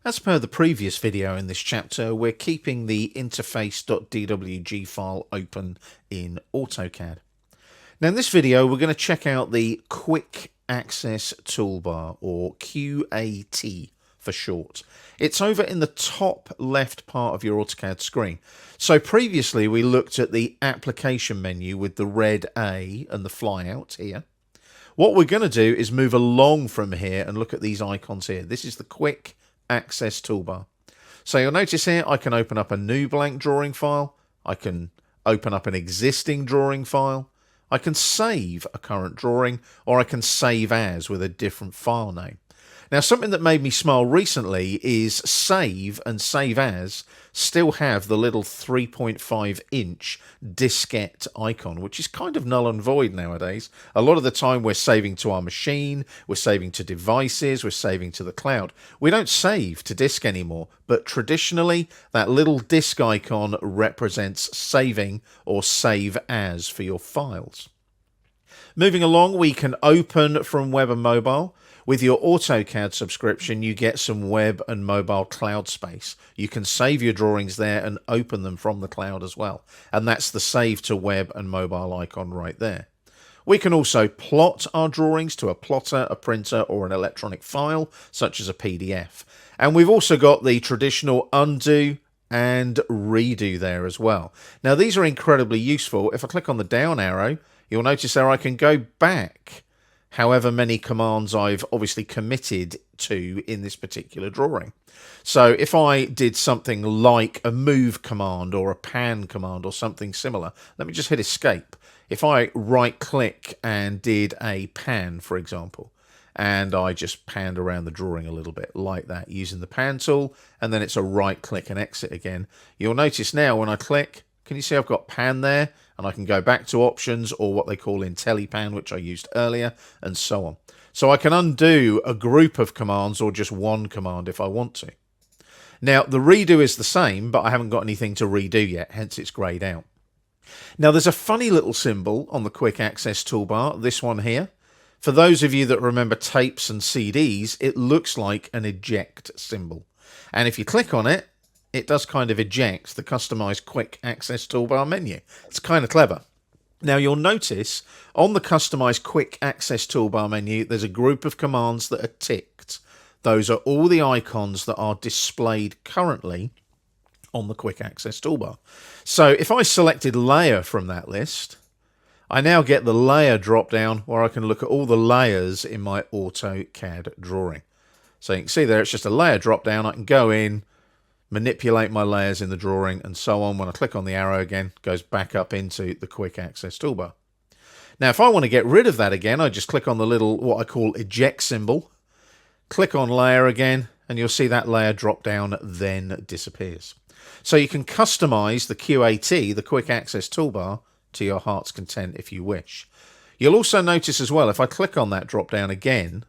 As per the previous video in this chapter, we're keeping the interface.dwg file open in AutoCAD. Now in this video, we're going to check out the Quick Access Toolbar, or QAT for short. It's over in the top left part of your AutoCAD screen. So previously we looked at the application menu with the red A and the flyout here. What we're going to do is move along from here and look at these icons here. This is the Quick Access Toolbar. So you'll notice here I can open up a new blank drawing file. I can open up an existing drawing file. I can save a current drawing, or I can save as with a different file name. Now, something that made me smile recently is save and save as still have the little 3.5-inch diskette icon, which is kind of null and void nowadays. A lot of the time we're saving to our machine, we're saving to devices, we're saving to the cloud. We don't save to disk anymore, but traditionally that little disk icon represents saving or save as for your files. Moving along, we can open from web and mobile. With your AutoCAD subscription, you get some web and mobile cloud space. You can save your drawings there and open them from the cloud as well. And that's the save to web and mobile icon right there. We can also plot our drawings to a plotter, a printer, or an electronic file, such as a PDF. And we've also got the traditional undo and redo there as well. Now, these are incredibly useful. If I click on the down arrow, you'll notice there I can go back however many commands I've obviously committed to in this particular drawing. So if I did something like a move command or a pan command or something similar, let me just hit escape. If I right click and did a pan, for example, and I just panned around the drawing a little bit like that using the pan tool, and then it's a right click and exit again, you'll notice now when I click, can you see I've got pan there? And I can go back to options, or what they call IntelliPan, which I used earlier, and so on. So I can undo a group of commands or just one command if I want to. Now, the redo is the same, but I haven't got anything to redo yet, hence it's grayed out. Now, there's a funny little symbol on the Quick Access Toolbar, this one here. For those of you that remember tapes and CDs, it looks like an eject symbol. And if you click on it, it does kind of eject the customized Quick Access Toolbar menu. It's kind of clever. Now you'll notice on the customized Quick Access Toolbar menu, there's a group of commands that are ticked. Those are all the icons that are displayed currently on the Quick Access Toolbar. So if I selected layer from that list, I now get the layer drop down where I can look at all the layers in my AutoCAD drawing. So you can see there, it's just a layer drop down. I can go in, manipulate my layers in the drawing, and so on. When I click on the arrow again, it goes back up into the Quick Access Toolbar. Now, if I want to get rid of that again, I just click on the little, what I call eject symbol, click on layer again, and you'll see that layer drop down then disappears. So you can customize the QAT, the Quick Access Toolbar, to your heart's content if you wish. You'll also notice as well, if I click on that drop down again,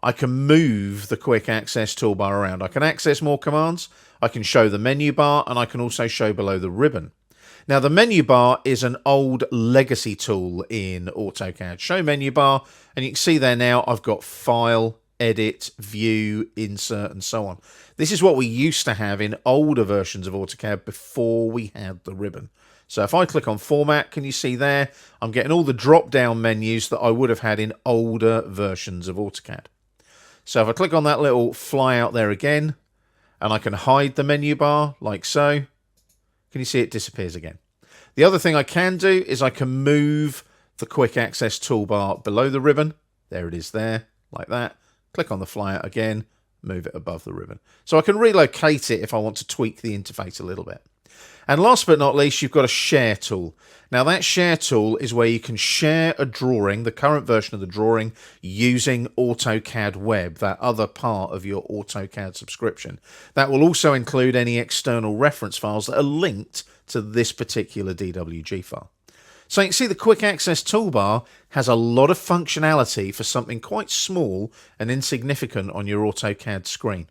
I can move the Quick Access Toolbar around. I can access more commands, I can show the menu bar, and I can also show below the ribbon. Now, the menu bar is an old legacy tool in AutoCAD. Show menu bar, and you can see there now I've got File, Edit, View, Insert, and so on. This is what we used to have in older versions of AutoCAD before we had the ribbon. So if I click on Format, can you see there, I'm getting all the drop-down menus that I would have had in older versions of AutoCAD. So if I click on that little fly out there again, and I can hide the menu bar like so, can you see it disappears again? The other thing I can do is I can move the Quick Access Toolbar below the ribbon. There it is there, like that. Click on the fly out again, move it above the ribbon. So I can relocate it if I want to tweak the interface a little bit. And last but not least, you've got a share tool. Now that share tool is where you can share a drawing, the current version of the drawing, using AutoCAD Web, that other part of your AutoCAD subscription. That will also include any external reference files that are linked to this particular DWG file. So you can see the Quick Access Toolbar has a lot of functionality for something quite small and insignificant on your AutoCAD screen.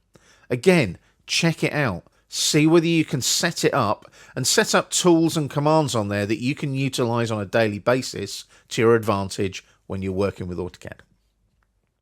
Again, check it out. See whether you can set it up and set up tools and commands on there that you can utilize on a daily basis to your advantage when you're working with AutoCAD.